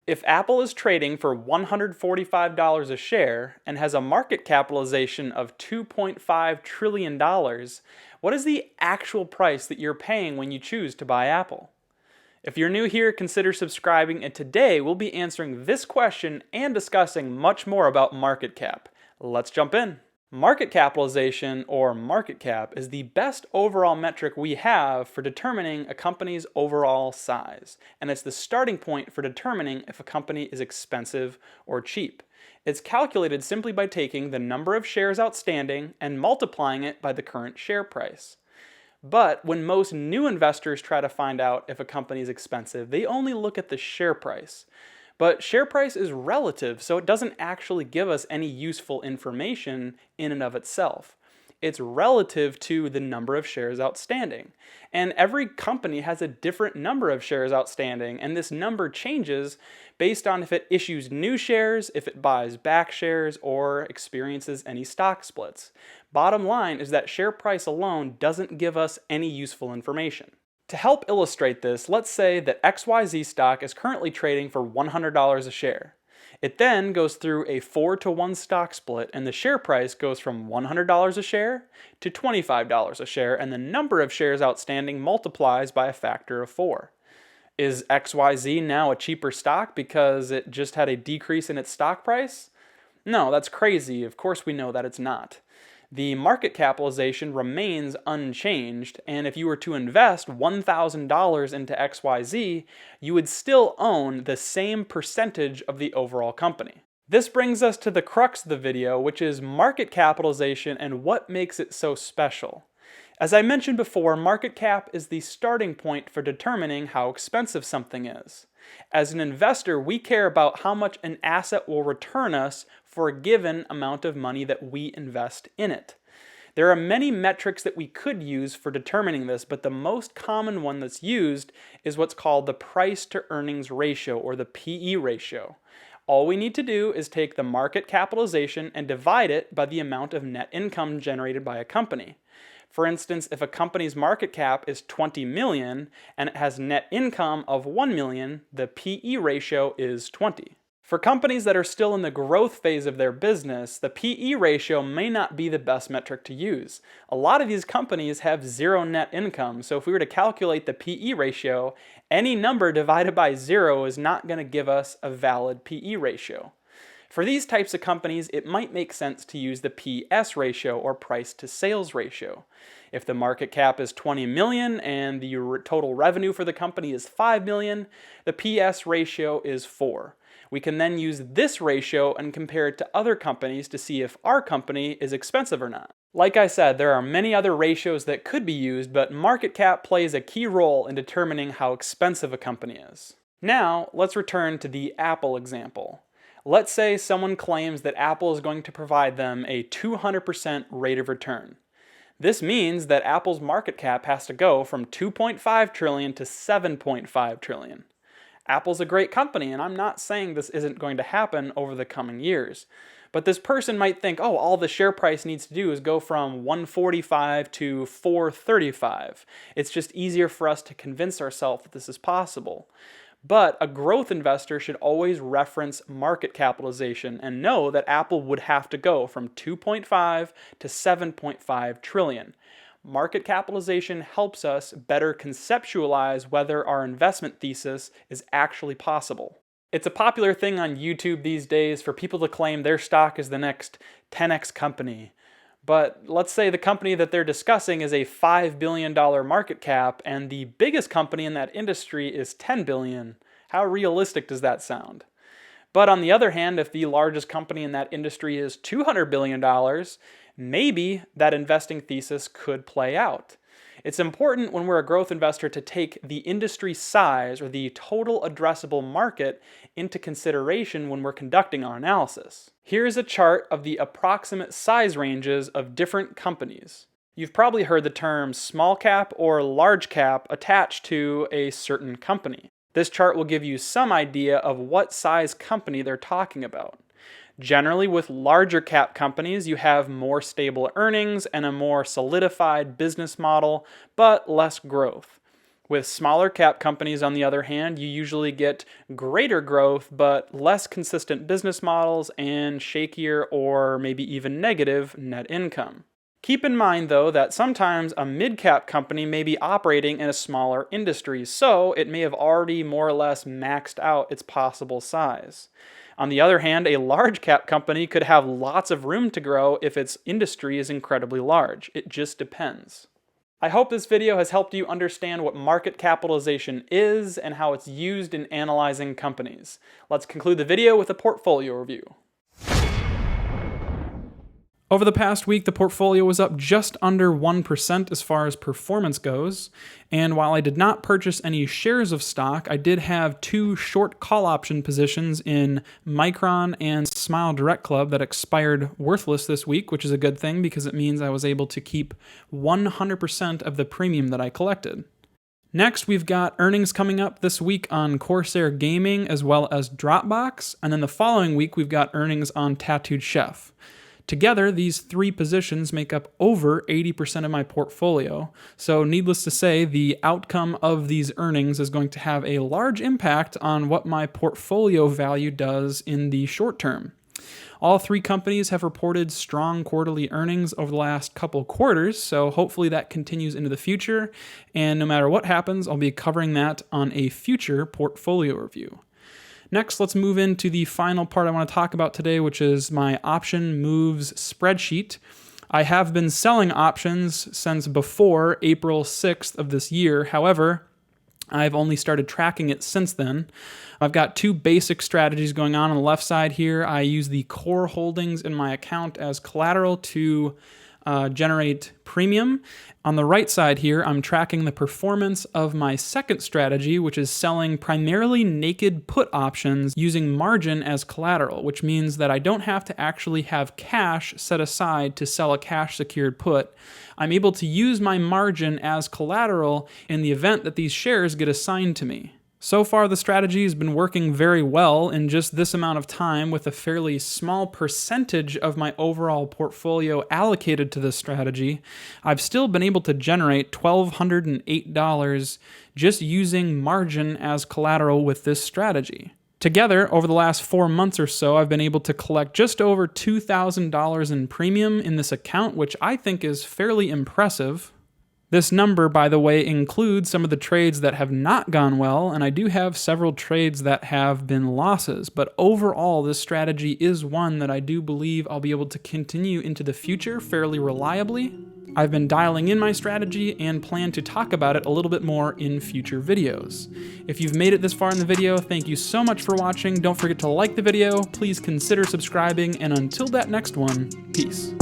If Apple is trading for $145 a share and has a market capitalization of $2.5 trillion, what is the actual price that you're paying when you choose to buy Apple? If you're new here, consider subscribing, and today we'll be answering this question and discussing much more about market cap. Let's jump in. Market capitalization, or market cap, is the best overall metric we have for determining a company's overall size, and it's the starting point for determining if a company is expensive or cheap. It's calculated simply by taking the number of shares outstanding and multiplying it by the current share price. But when most new investors try to find out if a company is expensive, they only look at the share price. But share price is relative, so it doesn't actually give us any useful information in and of itself. It's relative to the number of shares outstanding. And every company has a different number of shares outstanding, and this number changes based on if it issues new shares, if it buys back shares, or experiences any stock splits. Bottom line is that share price alone doesn't give us any useful information. To help illustrate this, let's say that XYZ stock is currently trading for $100 a share. It then goes through a 4-to-1 stock split, and the share price goes from $100 a share to $25 a share, and the number of shares outstanding multiplies by a factor of 4. Is XYZ now a cheaper stock because it just had a decrease in its stock price? No, that's crazy. Of course we know that it's not. The market capitalization remains unchanged, and if you were to invest $1,000 into XYZ, you would still own the same percentage of the overall company. This brings us to the crux of the video, which is market capitalization and what makes it so special. As I mentioned before, market cap is the starting point for determining how expensive something is. As an investor, we care about how much an asset will return us for a given amount of money that we invest in it. There are many metrics that we could use for determining this, but the most common one that's used is what's called the price to earnings ratio, or the PE ratio. All we need to do is take the market capitalization and divide it by the amount of net income generated by a company. For instance, if a company's market cap is 20 million and it has net income of 1 million, the PE ratio is 20. For companies that are still in the growth phase of their business, the PE ratio may not be the best metric to use. A lot of these companies have zero net income, so if we were to calculate the PE ratio, any number divided by 0 is not going to give us a valid PE ratio. For these types of companies, it might make sense to use the PS ratio, or price to sales ratio. If the market cap is 20 million and the total revenue for the company is 5 million, the PS ratio is 4. We can then use this ratio and compare it to other companies to see if our company is expensive or not. Like I said, there are many other ratios that could be used, but market cap plays a key role in determining how expensive a company is. Now, let's return to the Apple example. Let's say someone claims that Apple is going to provide them a 200% rate of return. This means that Apple's market cap has to go from 2.5 trillion to 7.5 trillion. Apple's a great company, and I'm not saying this isn't going to happen over the coming years. But this person might think, oh, all the share price needs to do is go from 145 to 435. It's just easier for us to convince ourselves that this is possible. But a growth investor should always reference market capitalization and know that Apple would have to go from 2.5 to 7.5 trillion. Market capitalization helps us better conceptualize whether our investment thesis is actually possible. It's a popular thing on YouTube these days for people to claim their stock is the next 10x company. But let's say the company that they're discussing is a $5 billion market cap and the biggest company in that industry is $10 billion. How realistic does that sound? But on the other hand, if the largest company in that industry is $200 billion, maybe that investing thesis could play out. It's important when we're a growth investor to take the industry size, or the total addressable market, into consideration when we're conducting our analysis. Here is a chart of the approximate size ranges of different companies. You've probably heard the term small cap or large cap attached to a certain company. This chart will give you some idea of what size company they're talking about. Generally, with larger cap companies, you have more stable earnings and a more solidified business model, but less growth. With smaller cap companies, on the other hand, you usually get greater growth but less consistent business models and shakier or maybe even negative net income. Keep in mind, though, that sometimes a mid-cap company may be operating in a smaller industry, so it may have already more or less maxed out its possible size. On the other hand, a large cap company could have lots of room to grow if its industry is incredibly large. It just depends. I hope this video has helped you understand what market capitalization is and how it's used in analyzing companies. Let's conclude the video with a portfolio review. Over the past week, the portfolio was up just under 1% as far as performance goes, and while I did not purchase any shares of stock, I did have 2 short call option positions in Micron and Smile Direct Club that expired worthless this week, which is a good thing because it means I was able to keep 100% of the premium that I collected. Next, we've got earnings coming up this week on Corsair Gaming as well as Dropbox, and then the following week we've got earnings on Tattooed Chef. Together, these 3 positions make up over 80% of my portfolio, so needless to say, the outcome of these earnings is going to have a large impact on what my portfolio value does in the short term. All 3 companies have reported strong quarterly earnings over the last couple quarters, so hopefully that continues into the future, and no matter what happens, I'll be covering that on a future portfolio review. Next, let's move into the final part I want to talk about today, which is my option moves spreadsheet. I have been selling options since before April 6th of this year. However, I've only started tracking it since then. I've got 2 basic strategies going on the left side here. I use the core holdings in my account as collateral to generate premium. On the right side here, I'm tracking the performance of my second strategy, which is selling primarily naked put options using margin as collateral, which means that I don't have to actually have cash set aside to sell a cash secured put. I'm able to use my margin as collateral in the event that these shares get assigned to me. So far, the strategy has been working very well in just this amount of time with a fairly small percentage of my overall portfolio allocated to this strategy. I've still been able to generate $1,208 just using margin as collateral with this strategy. Together, over the last 4 months or so, I've been able to collect just over $2,000 in premium in this account, which I think is fairly impressive. This number, by the way, includes some of the trades that have not gone well, and I do have several trades that have been losses, but overall, this strategy is one that I do believe I'll be able to continue into the future fairly reliably. I've been dialing in my strategy and plan to talk about it a little bit more in future videos. If you've made it this far in the video, thank you so much for watching. Don't forget to like the video, please consider subscribing, and until that next one, peace.